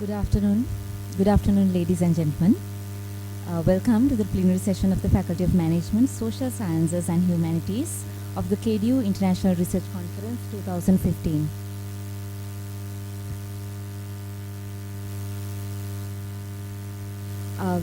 Good afternoon. Good afternoon, ladies and gentlemen. Welcome to the plenary session of the Faculty of Management, Social Sciences and Humanities of the KDU International Research Conference 2015.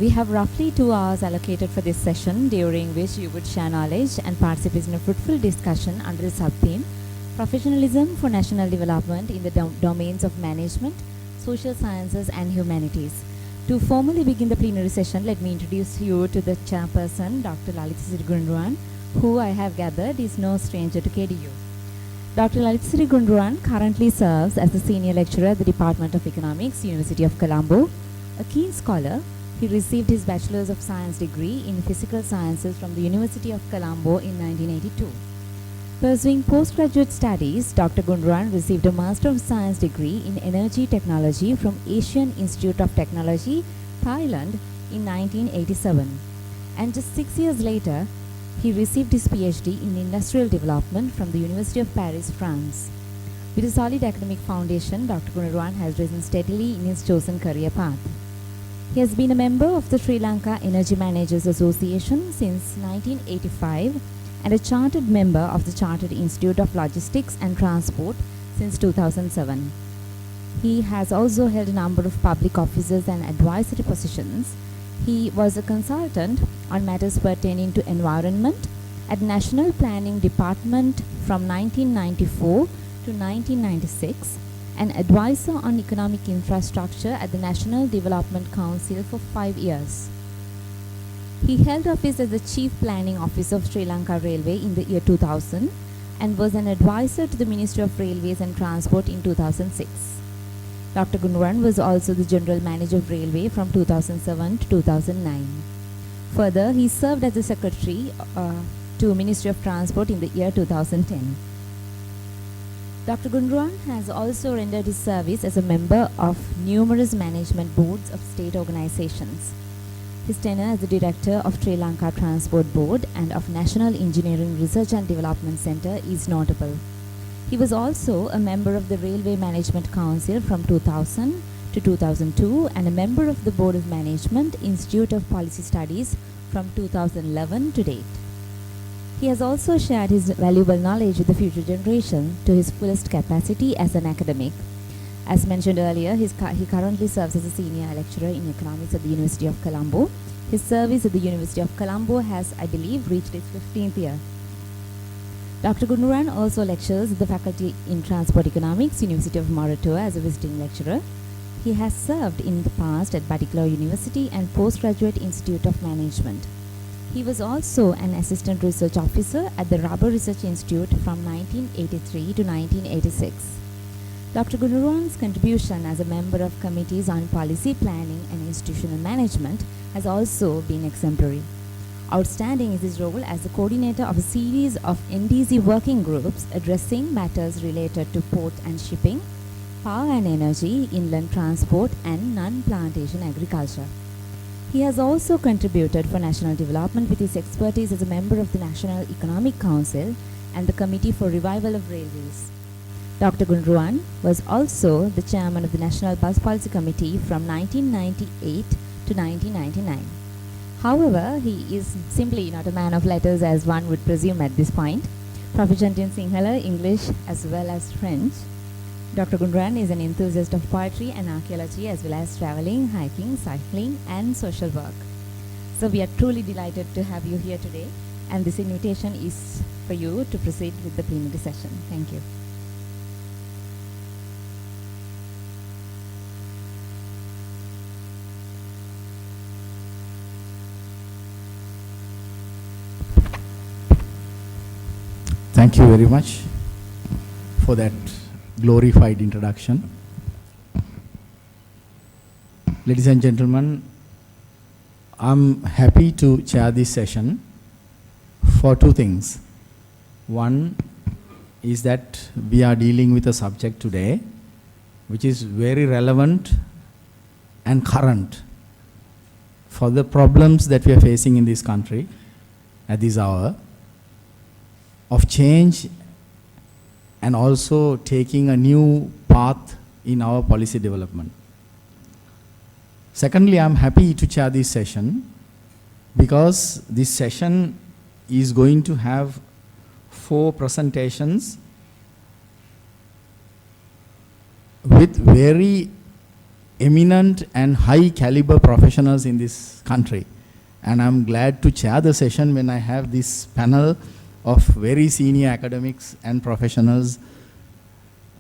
We have roughly 2 hours allocated for this session, during which you would share knowledge and participate in a fruitful discussion under the sub-theme Professionalism for National Development in the Domains of Management, Social Sciences and Humanities. To formally begin the plenary session, let me introduce you to the chairperson, Dr. Lalithasiri Gunaruwan, who I have gathered is no stranger to KDU. Dr. Lalithasiri Gunaruwan currently serves as the senior lecturer at the Department of Economics, University of Colombo. A keen scholar, he received his Bachelor's of Science degree in Physical Sciences from the University of Colombo in 1982. Pursuing postgraduate studies, Dr. Gunaruwan received a Master of Science degree in Energy Technology from Asian Institute of Technology, Thailand in 1987. And just 6 years later, he received his PhD in Industrial Development from the University of Paris, France. With a solid academic foundation, Dr. Gunaruwan has risen steadily in his chosen career path. He has been a member of the Sri Lanka Energy Managers Association since 1985 and a chartered member of the Chartered Institute of Logistics and Transport since 2007. He has also held a number of public offices and advisory positions. He was a consultant on matters pertaining to environment at National Planning Department from 1994 to 1996, an advisor on economic infrastructure at the National Development Council for 5 years. He held office as the Chief Planning Officer of Sri Lanka Railway in the year 2000 and was an advisor to the Ministry of Railways and Transport in 2006. Dr. Gunaruwan was also the General Manager of Railway from 2007 to 2009. Further, he served as the Secretary to Ministry of Transport in the year 2010. Dr. Gunaruwan has also rendered his service as a member of numerous management boards of state organizations. His tenure as the Director of Sri Lanka Transport Board and of National Engineering Research and Development Centre is notable. He was also a member of the Railway Management Council from 2000 to 2002 and a member of the Board of Management Institute of Policy Studies from 2011 to date. He has also shared his valuable knowledge with the future generation to his fullest capacity as an academic. As mentioned earlier, he currently serves as a senior lecturer in economics at the University of Colombo. His service at the University of Colombo has, I believe, reached its 15th year. Dr. Gunaruwan also lectures at the Faculty in Transport Economics, University of Moratuwa as a visiting lecturer. He has served in the past at Badiklau University and Postgraduate Institute of Management. He was also an assistant research officer at the Rubber Research Institute from 1983 to 1986. Dr. Gunaruwan's contribution as a member of committees on policy planning and institutional management has also been exemplary. Outstanding is his role as the coordinator of a series of NDC working groups addressing matters related to port and shipping, power and energy, inland transport, and non-plantation agriculture. He has also contributed for national development with his expertise as a member of the National Economic Council and the Committee for Revival of Railways. Dr. Gunaruwan was also the chairman of the National Bus Policy Committee from 1998 to 1999. However, he is simply not a man of letters as one would presume at this point. Proficient in Sinhala, English as well as French, Dr. Gunaruwan is an enthusiast of poetry and archaeology as well as traveling, hiking, cycling and social work. So we are truly delighted to have you here today, and this invitation is for you to proceed with the plenary session. Thank you. Thank you very much for that glorified introduction. Ladies and gentlemen, I'm happy to chair this session for two things. One is that we are dealing with a subject today which is very relevant and current for the problems that we are facing in this country at this hour, of change and also taking a new path in our policy development. Secondly, I'm happy to chair this session because this session is going to have 4 presentations with very eminent and high caliber professionals in this country. And I'm glad to chair the session when I have this panel of very senior academics and professionals.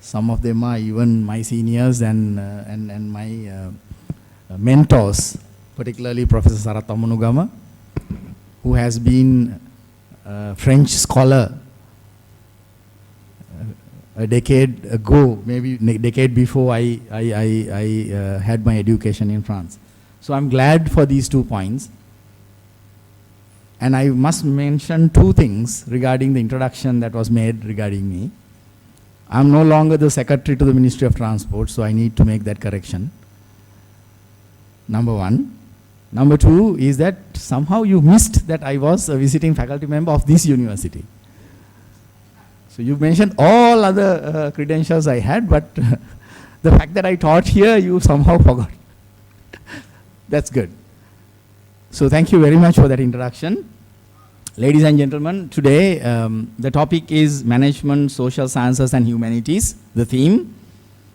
Some of them are even my seniors and my mentors, particularly Professor Sarat Amunugama, who has been a French scholar a decade ago, maybe a decade before I had my education in France. So I'm glad for these 2 points. And I must mention 2 things regarding the introduction that was made regarding me. I'm no longer the secretary to the Ministry of Transport, so I need to make that correction. Number 1. Number 2 is that somehow you missed that I was a visiting faculty member of this university. So you mentioned all other credentials I had, but the fact that I taught here, you somehow forgot. That's good. So thank you very much for that introduction. Ladies and gentlemen, today the topic is Management, Social Sciences and Humanities. The theme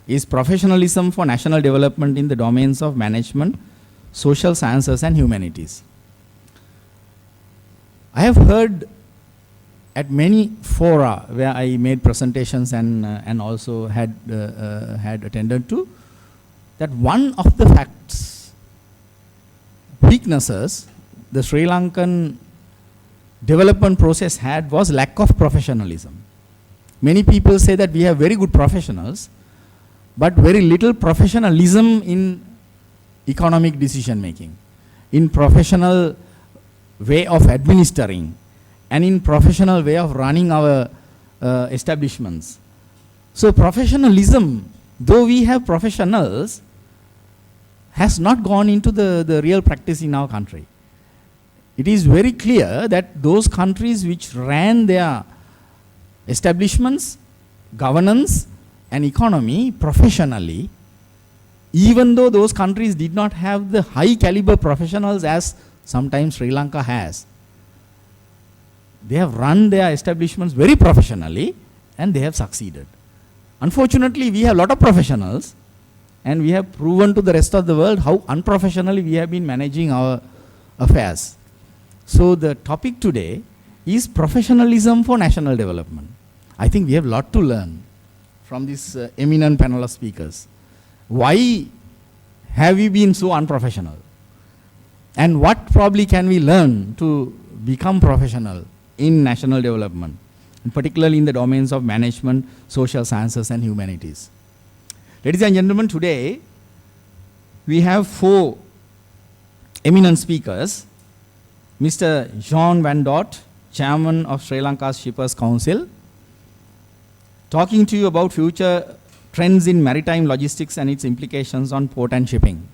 is Professionalism for National Development in the Domains of Management, Social Sciences and Humanities. I have heard at many fora where I made presentations and also had attended to, that one of the facts, weaknesses the Sri Lankan development process had was lack of professionalism. Many people say that we have very good professionals, but very little professionalism in economic decision making, in professional way of administering, and in professional way of running our establishments. So professionalism, though we have professionals, has not gone into the real practice in our country. It is very clear that those countries which ran their establishments, governance and economy professionally, even though those countries did not have the high caliber professionals as sometimes Sri Lanka has, they have run their establishments very professionally and they have succeeded. Unfortunately, we have a lot of professionals and we have proven to the rest of the world how unprofessionally we have been managing our affairs. So the topic today is professionalism for national development. I think we have a lot to learn from this eminent panel of speakers. Why have we been so unprofessional? And what probably can we learn to become professional in national development, and particularly in the domains of management, social sciences and humanities? Ladies and gentlemen, today we have 4 eminent speakers. Mr. Jean Van Dort, Chairman of Sri Lanka's Shippers Council, talking to you about future trends in maritime logistics and its implications on port and shipping.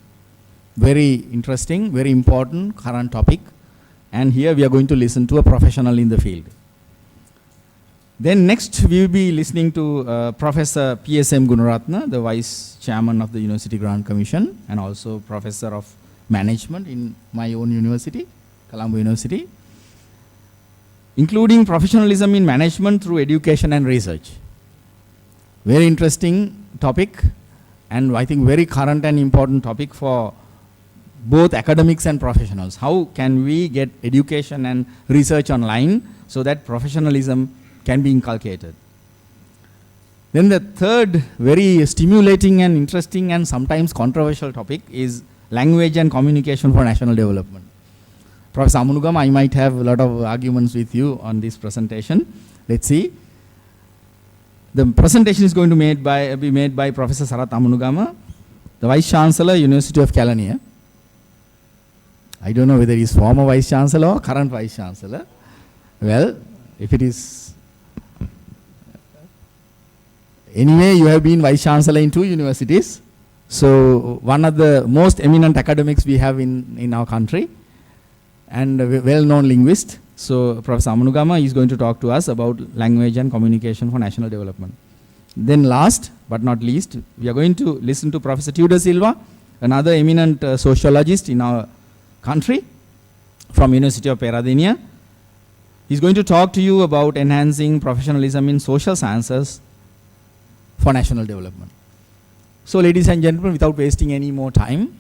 Very interesting, very important current topic. And here we are going to listen to a professional in the field. Then next we will be listening to Professor PSM Gunaratna, the Vice Chairman of the University Grant Commission and also Professor of Management in my own university, Colombo University, including professionalism in management through education and research. Very interesting topic and I think very current and important topic for both academics and professionals. How can we get education and research online so that professionalism can be inculcated? Then the third very stimulating and interesting and sometimes controversial topic is language and communication for national development. Professor Amunugama, I might have a lot of arguments with you on this presentation. Let's see. The presentation is going to be made by Professor Sarat Amunugama, the Vice Chancellor, University of Kelaniya. I don't know whether he is former Vice Chancellor or current Vice Chancellor. Well, if it is... Anyway, you have been Vice Chancellor in 2 universities. So, one of the most eminent academics we have in our country and a well-known linguist. So, Professor Amunugama is going to talk to us about language and communication for national development. Then last but not least, we are going to listen to Professor Tudor Silva, another eminent sociologist in our country from University of Peradeniya. He's going to talk to you about enhancing professionalism in social sciences for national development. So ladies and gentlemen, without wasting any more time,